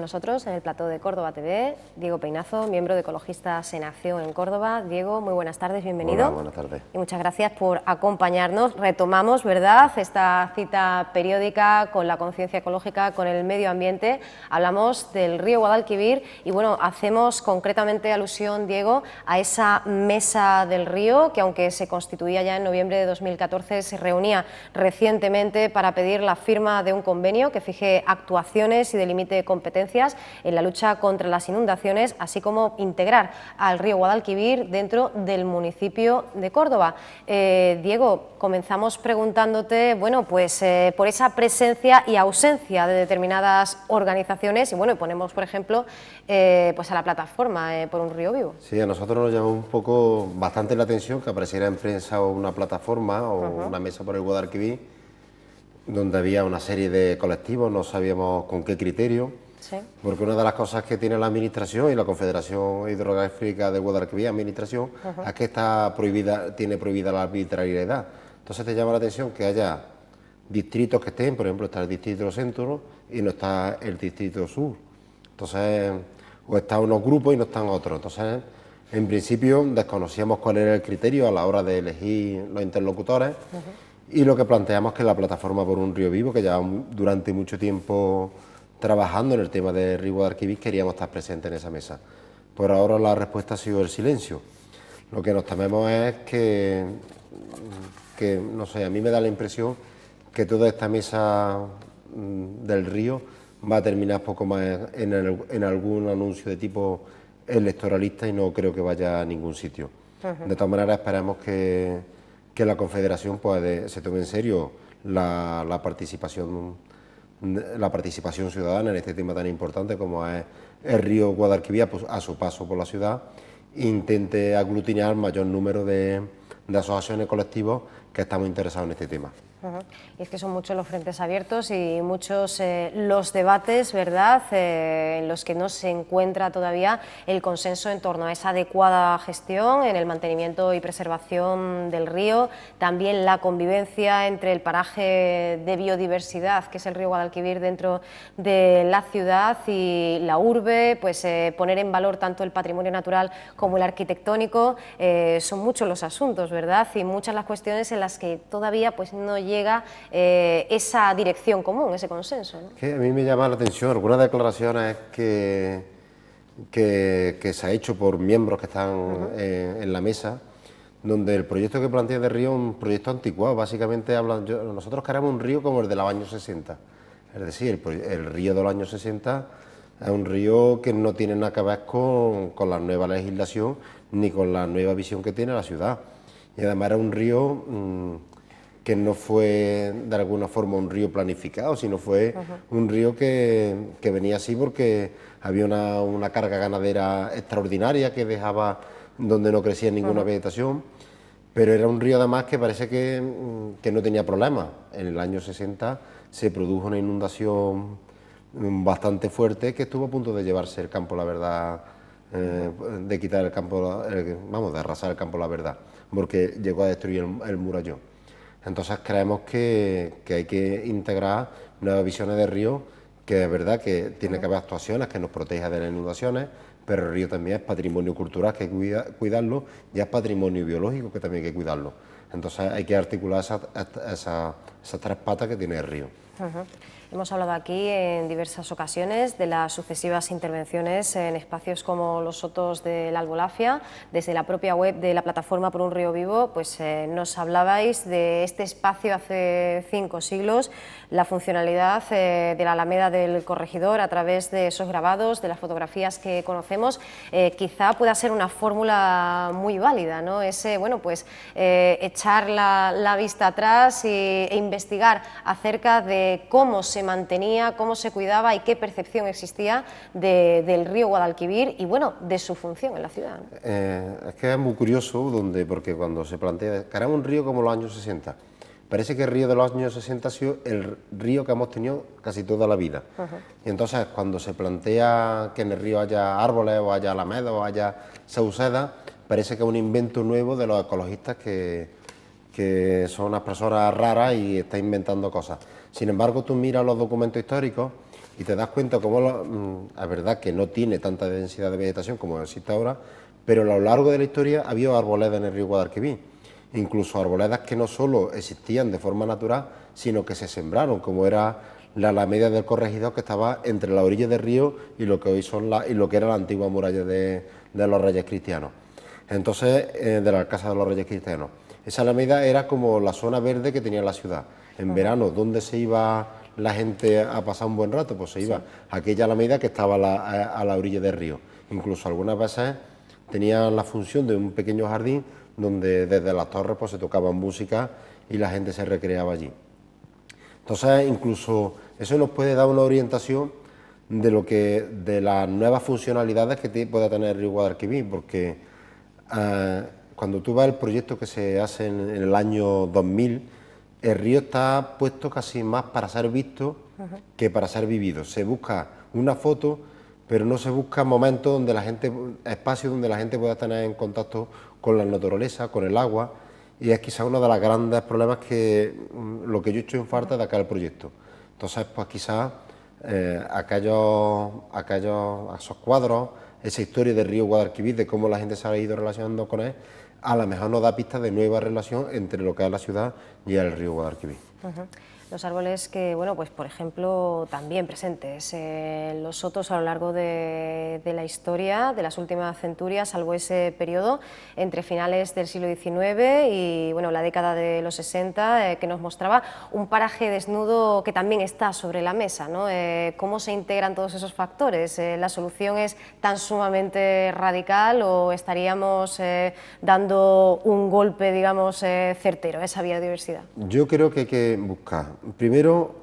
nosotros en el plató de Córdoba TV, Diego Peinazo, miembro de Ecologistas en Acción en Córdoba. Diego, muy buenas tardes, bienvenido. Hola, buenas tardes. Y muchas gracias por acompañarnos. Retomamos, ¿verdad?, esta cita periódica con la conciencia ecológica, con el medio ambiente. Hablamos del río Guadalquivir y, bueno, hacemos concretamente alusión, Diego, a esa mesa del río que, aunque se constituía ya en noviembre de 2014, se reunía recientemente para pedir la firma de un convenio que fije actuaciones y delimite competencias en la lucha contra las inundaciones, así como integrar al río Guadalquivir dentro del municipio de Córdoba. Diego, comenzamos preguntándote, bueno, pues por esa presencia y ausencia de determinadas organizaciones y, bueno, ponemos, por ejemplo, pues a la plataforma por un río vivo. Sí, a nosotros nos llamó un poco bastante la atención que apareciera en prensa una plataforma o una mesa por el Guadalquivir, donde había una serie de colectivos, no sabíamos con qué criterio, sí, porque una de las cosas que tiene la Administración y la Confederación Hidrográfica de Guadalquivir, Administración, es que tiene prohibida la arbitrariedad. Entonces te llama la atención que haya distritos que estén, por ejemplo, está el distrito centro y no está el distrito sur. Entonces, o están unos grupos y no están otros. Entonces, en principio desconocíamos cuál era el criterio a la hora de elegir los interlocutores. Y lo que planteamos es que la plataforma por un río vivo, que lleva durante mucho tiempo trabajando en el tema de río Guadalquivir, queríamos estar presentes en esa mesa. Por ahora la respuesta ha sido el silencio. Lo que nos tememos es que no sé, a mí me da la impresión que toda esta mesa del río va a terminar poco más en algún anuncio de tipo electoralista y no creo que vaya a ningún sitio. De todas maneras, esperamos que la Confederación pues, se tome en serio la participación ciudadana en este tema tan importante como es el río Guadalquivir, pues, a su paso por la ciudad, e intente aglutinar mayor número de asociaciones colectivos que estamos interesados en este tema. Y es que son muchos los frentes abiertos y muchos los debates, ¿verdad?, en los que no se encuentra todavía el consenso en torno a esa adecuada gestión en el mantenimiento y preservación del río, también la convivencia entre el paraje de biodiversidad que es el río Guadalquivir dentro de la ciudad y la urbe, pues poner en valor tanto el patrimonio natural como el arquitectónico. Son muchos los asuntos, ¿verdad?, y muchas las cuestiones en las que todavía pues no llega esa dirección común, ese consenso, ¿no? Que a mí me llama la atención algunas declaraciones que se ha hecho por miembros que están en la mesa, donde el proyecto que plantea de río es un proyecto anticuado. Básicamente nosotros queremos un río como el de los años 60, es decir, el río de los años 60 es un río que no tiene nada que ver con la nueva legislación ni con la nueva visión que tiene la ciudad, y además era un río que no fue de alguna forma un río planificado, sino fue un río que venía así porque había una carga ganadera extraordinaria que dejaba donde no crecía ninguna vegetación, pero era un río además que parece que no tenía problemas. En el año 60 se produjo una inundación bastante fuerte que estuvo a punto de llevarse el campo La Verdad, de quitar el campo, de arrasar el campo La Verdad, porque llegó a destruir el Murallón. Entonces creemos que hay que integrar nuevas visiones de río, que es verdad que tiene que haber actuaciones que nos protejan de las inundaciones, pero el río también es patrimonio cultural que hay que cuidarlo, y es patrimonio biológico que también hay que cuidarlo. Entonces hay que articular esas tres patas que tiene el río. Hemos hablado aquí en diversas ocasiones de las sucesivas intervenciones en espacios como los sotos de la Albolafia. Desde la propia web de la Plataforma por un Río Vivo, pues nos hablabais de este espacio hace 5 siglos, la funcionalidad de la Alameda del Corregidor a través de esos grabados, de las fotografías que conocemos. Quizá pueda ser una fórmula muy válida, ¿no? Ese, bueno, pues echar la vista atrás e investigar acerca de cómo se mantenía, cómo se cuidaba y qué percepción existía del río Guadalquivir y, bueno, de su función en la ciudad, ¿no? Es que es muy curioso, porque cuando se plantea, queremos un río como los años 60, parece que el río de los años 60 ha sido el río que hemos tenido casi toda la vida. Y entonces, cuando se plantea que en el río haya árboles, o haya alamedas, o haya saucedas, parece que es un invento nuevo de los ecologistas que son unas personas raras y están inventando cosas. Sin embargo, tú miras los documentos históricos y te das cuenta cómo la verdad que no tiene tanta densidad de vegetación como existe ahora, pero a lo largo de la historia ha habido arboledas en el río Guadalquivir, incluso arboledas que no solo existían de forma natural, sino que se sembraron, como era la Alameda del Corregidor, que estaba entre la orilla del río y lo que hoy son y lo que era la antigua muralla de los Reyes Cristianos. Entonces, de la Casa de los Reyes Cristianos. Esa Alameda era como la zona verde que tenía la ciudad. En verano, ¿dónde se iba la gente a pasar un buen rato? Pues se iba a aquella Alameda que estaba a la orilla del río. Incluso algunas veces tenía la función de un pequeño jardín donde desde las torres pues se tocaba música y la gente se recreaba allí. Entonces, incluso eso nos puede dar una orientación de las nuevas funcionalidades que pueda tener el río Guadalquivir, porque cuando tú vas al proyecto que se hace en el año 2000, el río está puesto casi más para ser visto que para ser vivido. Se busca una foto, pero no se busca momentos donde la gente, espacios donde la gente pueda tener en contacto con la naturaleza, con el agua, y es quizás uno de los grandes problemas que lo que yo he hecho en falta de acá el proyecto. Entonces, pues quizás esos cuadros, esa historia del río Guadalquivir, de cómo la gente se ha ido relacionando con él, a lo mejor nos da pistas de nueva relación entre lo que es la ciudad y el río Guadalquivir. Los árboles que, bueno, pues por ejemplo, también presentes en los sotos a lo largo de la historia, de las últimas centurias, salvo ese periodo entre finales del siglo XIX y, bueno, la década de los 60, que nos mostraba un paraje desnudo que también está sobre la mesa, ¿no? ¿Cómo se integran todos esos factores? ¿La solución es tan sumamente radical o estaríamos dando un golpe, digamos, certero a esa biodiversidad? Yo creo que hay que buscar. Primero,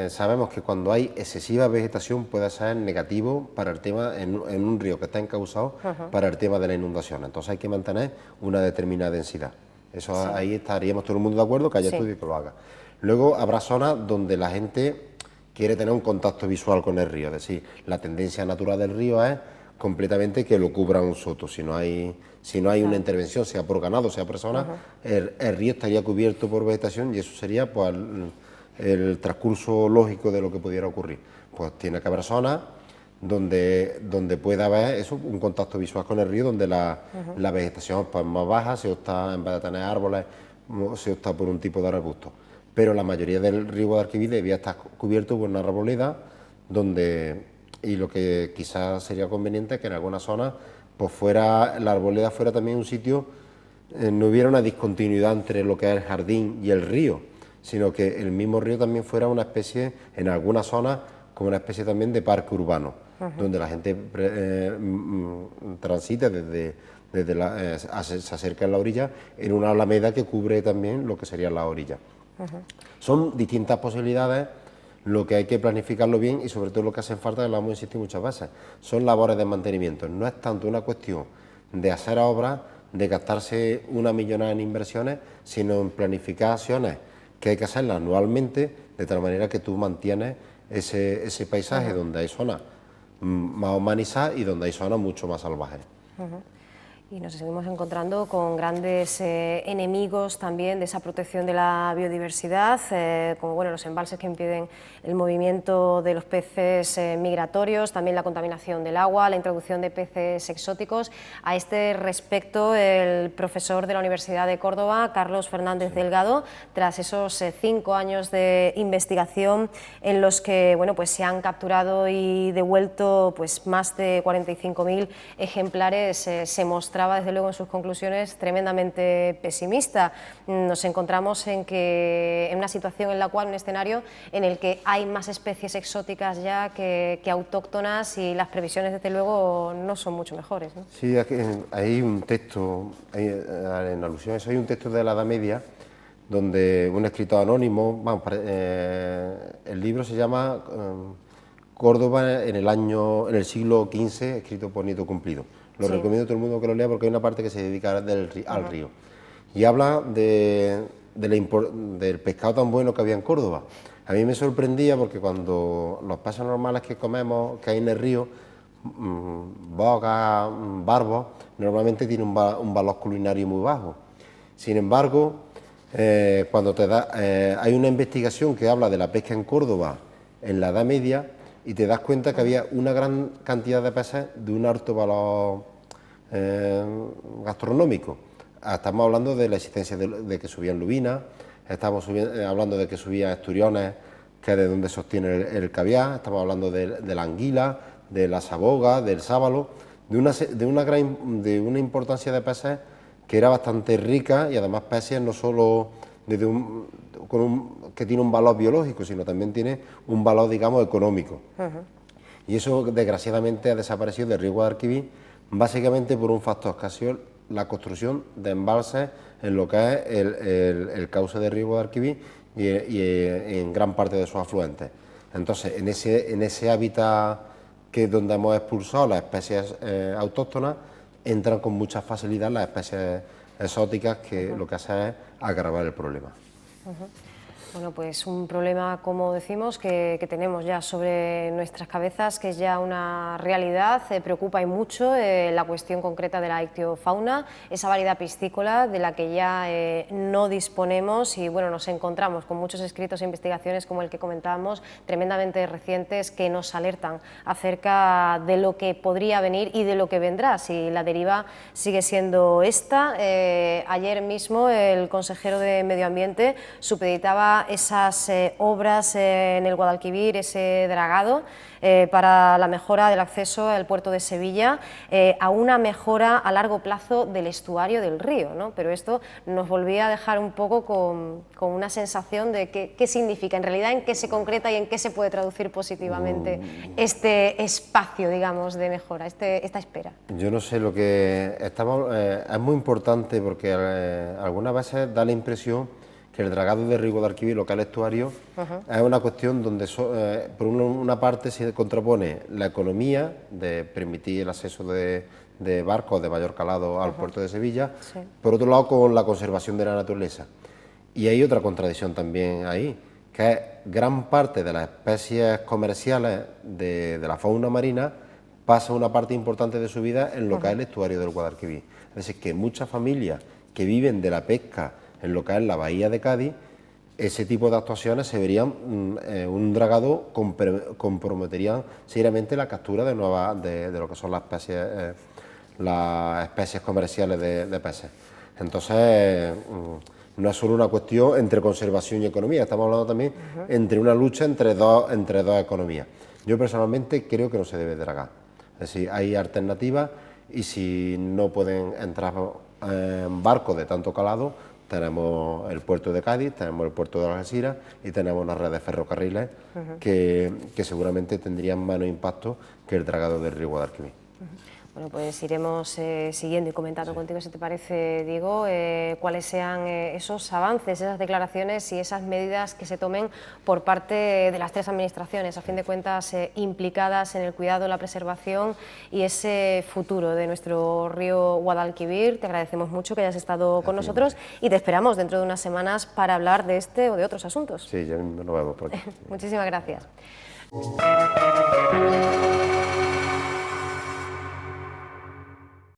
sabemos que cuando hay excesiva vegetación puede ser negativo para el tema, en un río que está encauzado, para el tema de la inundación. Entonces hay que mantener una determinada densidad. Eso ahí estaríamos todo el mundo de acuerdo, que haya estudio que lo haga. Luego habrá zonas donde la gente quiere tener un contacto visual con el río, es decir, la tendencia natural del río es completamente que lo cubra un soto. Si no hay una intervención, sea por ganado, sea por personas, el río estaría cubierto por vegetación y eso sería pues el transcurso lógico de lo que pudiera ocurrir. Pues tiene que haber zonas donde pueda haber eso, un contacto visual con el río, donde la vegetación pues, más baja, se opta, en vez de tener árboles, se opta por un tipo de arbusto. Pero la mayoría del río Guadalquivir debía estar cubierto por una arboleda y lo que quizás sería conveniente es que en algunas zonas pues la arboleda fuera también un sitio, no hubiera una discontinuidad entre lo que es el jardín y el río, sino que el mismo río también fuera una especie, en algunas zonas, como una especie también de parque urbano, donde la gente transite se acerca a la orilla en una alameda que cubre también lo que sería la orilla. Son distintas posibilidades. Lo que hay que planificarlo bien y sobre todo lo que hace falta, lo hemos insistido muchas veces, son labores de mantenimiento. No es tanto una cuestión de hacer obras, de gastarse una millonada en inversiones, sino en planificaciones que hay que hacerlas anualmente, de tal manera que tú mantienes ese paisaje donde hay zonas más humanizadas y donde hay zonas mucho más salvajes. Y nos seguimos encontrando con grandes enemigos también de esa protección de la biodiversidad, como bueno, los embalses que impiden el movimiento de los peces migratorios, también la contaminación del agua, la introducción de peces exóticos. A este respecto, el profesor de la Universidad de Córdoba, Carlos Fernández Delgado, tras esos 5 años de investigación en los que bueno, pues se han capturado y devuelto pues, más de 45.000 ejemplares, se mostraba desde luego en sus conclusiones tremendamente pesimista. Nos encontramos en una situación en la cual, un escenario en el que hay más especies exóticas ya que autóctonas y las previsiones desde luego no son mucho mejores, ¿no? Sí, hay un texto, en alusión a eso, hay un texto de la Edad Media donde un escritor anónimo, el libro se llama Córdoba en el siglo XV, escrito por Nieto Cumplido. Lo recomiendo a todo el mundo que lo lea porque hay una parte que se dedica al río. Y habla del pescado tan bueno que había en Córdoba. A mí me sorprendía porque cuando los peces normales que comemos, que hay en el río, bogas, barbos, normalmente tienen un valor culinario muy bajo. Sin embargo, cuando hay una investigación que habla de la pesca en Córdoba en la Edad Media, y te das cuenta que había una gran cantidad de peces de un alto valor gastronómico. Estamos hablando de la existencia de que subían lubinas, estamos hablando de que subían esturiones, que es de donde se obtiene el caviar, estamos hablando de la anguila, de la saboga, del sábalo, de una importancia de peces que era bastante rica, y además peces no solo que tiene un valor biológico, sino también tiene un valor, digamos, económico. Y eso, desgraciadamente, ha desaparecido del río Guadalquivir, básicamente por un factor que ha sido la construcción de embalses en lo que es el cauce del río Guadalquivir y en gran parte de sus afluentes. Entonces, en ese hábitat que es donde hemos expulsado las especies autóctonas, entran con mucha facilidad las especies exóticas, que lo que hacen es agravar el problema. Bueno, pues un problema, como decimos, que tenemos ya sobre nuestras cabezas, que es ya una realidad. Preocupa y mucho la cuestión concreta de la ictiofauna, esa variedad piscícola de la que ya no disponemos, y bueno, nos encontramos con muchos escritos e investigaciones como el que comentábamos, tremendamente recientes, que nos alertan acerca de lo que podría venir y de lo que vendrá, si la deriva sigue siendo esta. Ayer mismo el consejero de Medio Ambiente supeditaba esas obras en el Guadalquivir, ese dragado, para la mejora del acceso al puerto de Sevilla, a una mejora a largo plazo del estuario del río, ¿no? Pero esto nos volvía a dejar un poco con una sensación de qué significa, en realidad en qué se concreta y en qué se puede traducir positivamente este espacio, digamos, de mejora, esta espera. Yo no sé, lo que es muy importante, porque algunas veces da la impresión que el dragado de río Guadalquivir, lo que es el estuario, es una cuestión donde por una parte se contrapone la economía de permitir el acceso de barcos de mayor calado al puerto de Sevilla, por otro lado con la conservación de la naturaleza. Y hay otra contradicción también ahí, que es gran parte de las especies comerciales de la fauna marina pasa una parte importante de su vida en lo que es el estuario del Guadalquivir. Es decir, que muchas familias que viven de la pesca en lo que es la bahía de Cádiz, ese tipo de actuaciones se verían, un dragado comprometerían seriamente la captura de lo que son las especies comerciales de peces. Entonces, no es solo una cuestión entre conservación y economía, estamos hablando también entre una lucha entre dos economías. Yo personalmente creo que no se debe dragar, es decir, hay alternativas, y si no pueden entrar barcos de tanto calado, tenemos el puerto de Cádiz, tenemos el puerto de Algeciras y tenemos una red de ferrocarriles que seguramente tendrían menos impacto que el dragado del río Guadalquivir. Bueno, pues iremos siguiendo y comentando contigo, si te parece, Diego, cuáles sean esos avances, esas declaraciones y esas medidas que se tomen por parte de las tres administraciones, a fin de cuentas implicadas en el cuidado, la preservación y ese futuro de nuestro río Guadalquivir. Te agradecemos mucho que hayas estado con nosotros y te esperamos dentro de unas semanas para hablar de este o de otros asuntos. Sí, ya nos vemos por aquí. Muchísimas gracias.